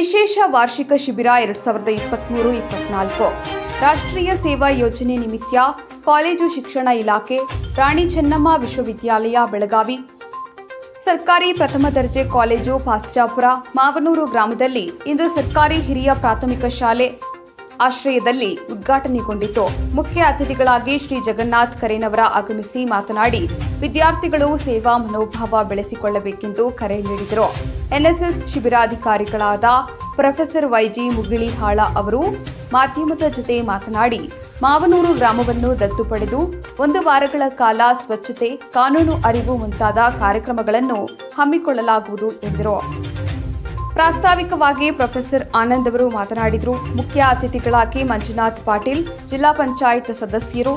ವಿಶೇಷ ವಾರ್ಷಿಕ ಶಿಬಿರ 2023-24 ರಾಷ್ಟ್ರೀಯ ಸೇವಾ ಯೋಜನೆ ನಿಮಿತ್ತ ಕಾಲೇಜು ಶಿಕ್ಷಣ ಇಲಾಖೆ, ರಾಣಿ ಚೆನ್ನಮ್ಮ ವಿಶ್ವವಿದ್ಯಾಲಯ ಬೆಳಗಾವಿ, ಸರ್ಕಾರಿ ಪ್ರಥಮ ದರ್ಜೆ ಕಾಲೇಜು ಪಾಸ್ಚಾಪುರ, ಮಾವನೂರು ಗ್ರಾಮದಲ್ಲಿ ಇಂದು ಸರ್ಕಾರಿ ಹಿರಿಯ ಪ್ರಾಥಮಿಕ ಶಾಲೆ ಆಶ್ರಯದಲ್ಲಿ ಉದ್ಘಾಟನೆಗೊಂಡಿತು. ಮುಖ್ಯ ಅತಿಥಿಗಳಾಗಿ ಶ್ರೀ ಜಗನ್ನಾಥ್ ಕರೇನವರ ಆಗಮಿಸಿ ಮಾತನಾಡಿ, ವಿದ್ಯಾರ್ಥಿಗಳು ಸೇವಾ ಮನೋಭಾವ ಬೆಳೆಸಿಕೊಳ್ಳಬೇಕೆಂದು ಕರೆ ನೀಡಿದರು. ಎನ್ಎಸ್ಎಸ್ ಶಿಬಿರಾಧಿಕಾರಿಗಳಾದ ಪ್ರೊಫೆಸರ್ ವೈಜಿ ಮುಗಿಳಿಹಾಳ ಅವರು ಮಾಧ್ಯಮದ ಜೊತೆ ಮಾತನಾಡಿ, ಮಾವನೂರು ಗ್ರಾಮವನ್ನು ದತ್ತು ಪಡೆದು 1 ವಾರಗಳ ಕಾಲ ಸ್ವಚ್ಛತೆ, ಕಾನೂನು ಅರಿವು ಮುಂತಾದ ಕಾರ್ಯಕ್ರಮಗಳನ್ನು ಹಮ್ಮಿಕೊಳ್ಳಲಾಗುವುದು ಎಂದರು. ಪ್ರಾಸ್ತಾವಿಕವಾಗಿ ಪ್ರೊಫೆಸರ್ ಆನಂದ್ ಅವರು ಮಾತನಾಡಿದರು. ಮುಖ್ಯ ಅತಿಥಿಗಳಾಗಿ ಮಂಜುನಾಥ್ ಪಾಟೀಲ್, ಜಿಲ್ಲಾ ಪಂಚಾಯತ್ ಸದಸ್ಯರು,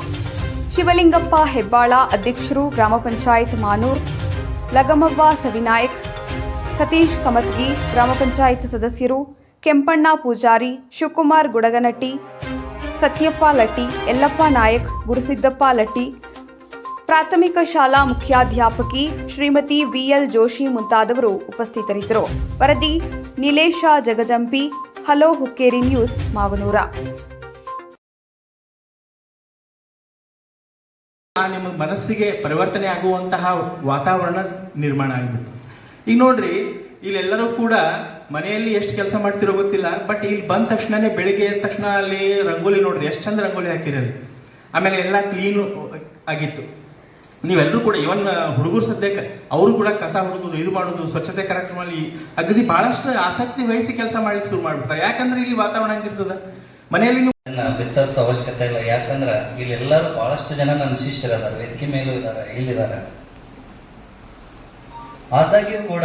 ಶಿವಲಿಂಗಪ್ಪ ಹೆಬ್ಬಾಳ ಅಧ್ಯಕ್ಷರು, ಗ್ರಾಮ ಪಂಚಾಯತ್ ಮಾನೂರ್, ಲಗಮವ್ವ ಸವಿನಾಯಕ್, ಸತೀಶ್ ಕಮತ್ಗಿ, ಗ್ರಾಮ ಪಂಚಾಯತ್ ಸದಸ್ಯರು, ಕೆಂಪಣ್ಣ ಪೂಜಾರಿ, ಶಿವಕುಮಾರ್ ಗುಡಗನಟ್ಟಿ, ಸತ್ಯಪ್ಪ ಲಟ್ಟಿ, ಯಲ್ಲಪ್ಪ ನಾಯಕ್, ಗುರುಸಿದ್ದಪ್ಪ ಲಟ್ಟಿ, ಪ್ರಾಥಮಿಕ ಶಾಲಾ ಮುಖ್ಯಾಧ್ಯಾಪಕಿ ಶ್ರೀಮತಿ ವಿಎಲ್ ಜೋಶಿ ಮುಂತಾದವರು ಉಪಸ್ಥಿತರಿದ್ದರು. ವರದಿ ನಿಲೇಶ ಜಗಜಂಪಿ, ಹಲೋ ಹುಕ್ಕೇರಿ ನ್ಯೂಸ್, ಮಾವನೂರ. ನಿಮ್ಮ ಮನಸ್ಸಿಗೆ ಪರಿವರ್ತನೆ ಆಗುವಂತಹ ವಾತಾವರಣ ನಿರ್ಮಾಣ ಆಗಿಬಿಡ್ತು. ಈಗ ನೋಡ್ರಿ, ಇಲ್ಲೆಲ್ಲರೂ ಕೂಡ ಮನೆಯಲ್ಲಿ ಎಷ್ಟು ಕೆಲಸ ಮಾಡ್ತಿರೋ ಗೊತ್ತಿಲ್ಲ, ಬಟ್ ಇಲ್ಲಿ ಬಂದ ತಕ್ಷಣನೇ ಬೆಳಿಗ್ಗೆ ಎದ್ದ ತಕ್ಷಣ ಅಲ್ಲಿ ರಂಗೋಲಿ ನೋಡಿದೆ, ಎಷ್ಟು ಚಂದ ರಂಗೋಲಿ ಹಾಕಿರಲಿ. ಆಮೇಲೆ ಎಲ್ಲ ಕ್ಲೀನು ಆಗಿತ್ತು. ನೀವೆಲ್ಲರೂ ಕೂಡ ಇವನ್ ಹುಡುಗರು ಸದ್ಯಕ್ಕೆ ಅವರು ಕೂಡ ಕಸ ಹುಡುಗೋದು, ಇದು ಮಾಡೋದು, ಸ್ವಚ್ಛತೆ ಕಾರ್ಯಕ್ರಮದಲ್ಲಿ ಅಗದಿ ಬಹಳಷ್ಟು ಆಸಕ್ತಿ ವಹಿಸಿ ಕೆಲಸ ಮಾಡ್ಲಿಕ್ಕೆ ಶುರು ಮಾಡ್ಬಿಡ್ತಾರೆ. ಯಾಕಂದ್ರೆ ಇಲ್ಲಿ ವಾತಾವರಣ ಹಂಗಿರ್ತದ. ಮನೆಯಲ್ಲಿ ಬಿತ್ತರಿಸೋ ಅವಶ್ಯಕತೆ ಇಲ್ಲ. ಯಾಕಂದ್ರೆ ಇಲ್ಲೆಲ್ಲರೂ ಬಹಳಷ್ಟು ಜನ ನನ್ನ ಶಿಷ್ಯರಿದ್ದಾರೆ, ವೇದಿಕೆ ಮೇಲೂ ಇದ್ದಾರೆ, ಇಲ್ಲಿದ್ದಾರೆ. ಆದಾಗ್ಯೂ ಕೂಡ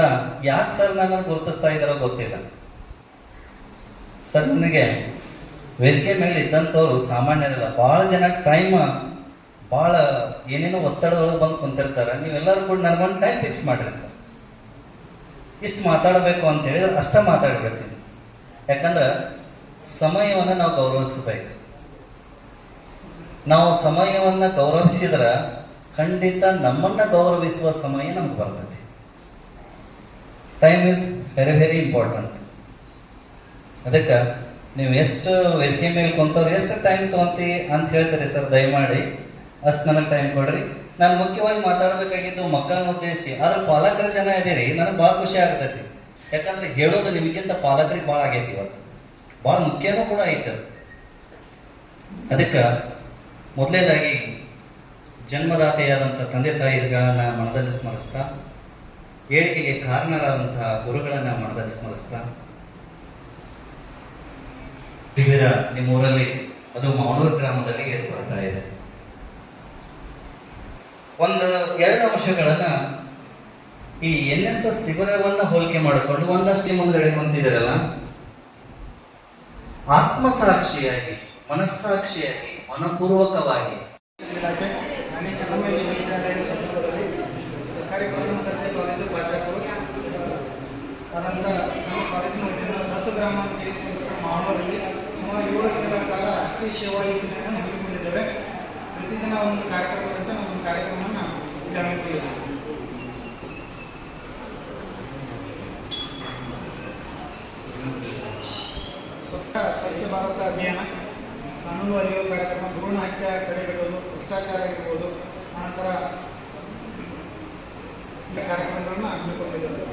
ಯಾಕೆ ಸರ್ ನನ್ನನ್ನು ಗುರುತಿಸ್ತಾ ಇದ್ದಾರೋ ಗೊತ್ತಿಲ್ಲ. ಸರ್, ನನಗೆ ವೇದಿಕೆ ಮೇಲೆ ಇದ್ದಂಥವ್ರು ಸಾಮಾನ್ಯರಲ್ಲ. ಭಾಳ ಜನ ಟೈಮ್ ಭಾಳ ಏನೇನೋ ಒತ್ತಡದೊಳಗೆ ಬಂದು ಕುಂತಿರ್ತಾರೆ. ನೀವೆಲ್ಲರೂ ಕೂಡ ನನಗೊಂದು ಟೈಮ್ ಫಿಕ್ಸ್ ಮಾಡಿರಿ ಸರ್, ಇಷ್ಟು ಮಾತಾಡಬೇಕು ಅಂತ ಹೇಳಿದ್ರೆ ಅಷ್ಟೇ ಮಾತಾಡ್ಬಿಡ್ತೀನಿ. ಯಾಕಂದ್ರೆ ಸಮಯವನ್ನು ನಾವು ಗೌರವಿಸಬೇಕು. ನಾವು ಸಮಯವನ್ನು ಗೌರವಿಸಿದ್ರೆ ಖಂಡಿತ ನಮ್ಮನ್ನು ಗೌರವಿಸುವ ಸಮಯ ನಮ್ಗೆ ಬರ್ತದೆ. Time is very very important. ಅದಕ್ಕೆ ನೀವು ಎಷ್ಟು ವೇದಿಕೆ ಮೇಲೆ ಕುಂತವ್ರು ಎಷ್ಟು ಟೈಮ್ ತೊಗೊಂತೀವಿ ಅಂತ ಹೇಳ್ತೀರಿ ಸರ್, ದಯಮಾಡಿ ಅಷ್ಟು ನನಗೆ ಟೈಮ್ ಕೊಡ್ರಿ. ನಾನು ಮುಖ್ಯವಾಗಿ ಮಾತಾಡಬೇಕಾಗಿದ್ದು ಮಕ್ಕಳನ್ನ ಉದ್ದೇಶಿಸಿ. ಆದ್ರೆ ಪಾಲಕರ ಜನ ಇದೀರಿ, ನನಗೆ ಭಾಳ ಖುಷಿ ಆಗ್ತೈತಿ. ಯಾಕಂದ್ರೆ ಹೇಳೋದು ನಿಮಗಿಂತ ಪಾಲಕರಿಗೆ ಭಾಳ ಆಗೈತಿ. ಇವತ್ತು ಭಾಳ ಮುಖ್ಯನೂ ಕೂಡ ಐತೆ. ಅದಕ್ಕೆ ಮೊದಲನೇದಾಗಿ ಜನ್ಮದಾತೆಯಾದಂಥ ತಂದೆ ತಾಯಿಗಳನ್ನ ಮನದಲ್ಲಿ ಸ್ಮರಿಸ್ತಾ, ಏಳಿಗೆಗೆ ಕಾರಣರಾದಂತಹ ಗುರುಗಳನ್ನ ಮನದಲ್ಲಿ ಸ್ಮರಿಸ್ತಾ, ಶಿಬಿರ ನಿಮ್ಮೂರಲ್ಲಿ ಅದು ಮಾವನೂರು ಗ್ರಾಮದಲ್ಲಿ ಏರ್ಪಡ್ತಾ ಇದೆ. 1-2 ಅಂಶಗಳನ್ನ ಈ NSS ಶಿಬಿರವನ್ನ ಹೋಲಿಕೆ ಮಾಡಿಕೊಂಡು ಒಂದಷ್ಟು ಮುಂದೆ ಹೊಂದಿದಾರಲ್ಲ, ಆತ್ಮಸಾಕ್ಷಿಯಾಗಿ, ಮನಸ್ಸಾಕ್ಷಿಯಾಗಿ, ಮನಪೂರ್ವಕವಾಗಿ ರಾಣಿ ಚೆನ್ನಮ್ಮ ವಿಶ್ವವಿದ್ಯಾಲಯದ ಸಮೀಪದಲ್ಲಿ ಸರ್ಕಾರಿ ಪ್ರಥಮ ದರ್ಜೆ ಕಾಲೇಜು ಪಾಚಾಪುರ, ಅನಂತರ ನಮ್ಮ ಕಾಲೇಜಿನ ವತಿಯಿಂದ 10 ಗ್ರಾಮ ಮಾವನೂರಲ್ಲಿ ಸುಮಾರು 7 ದಿನಗಳ ಕಾಲ ರಾಷ್ಟ್ರೀಯ ಸೇವಾ ಯೋಜನೆಯನ್ನು ಹಮ್ಮಿಕೊಂಡಿದ್ದೇವೆ. ಪ್ರತಿದಿನ ಒಂದು ಕಾರ್ಯಕ್ರಮದಂತೆ ನಾವು ಒಂದು ಕಾರ್ಯಕ್ರಮವನ್ನು ಇಲ್ಲಿ ಹಮ್ಮಿಕೊಂಡಿದ್ದೇವೆ. ಸ್ವಚ್ಛ ಭಾರತ ಅಭಿಯಾನ, ಕಾನೂನು ಅರಿವು ಕಾರ್ಯಕ್ರಮ, ಭ್ರೂಣ ಹತ್ಯೆ ತಡೆಗಟ್ಟುವುದು, ಭ್ರಷ್ಟಾಚಾರ ಇರ್ಬೋದು, ಅನಂತರ ಕಾರ್ಯಕ್ರಮಗಳನ್ನು ಹಮ್ಮಿಕೊಂಡಿದ್ದೇವೆ.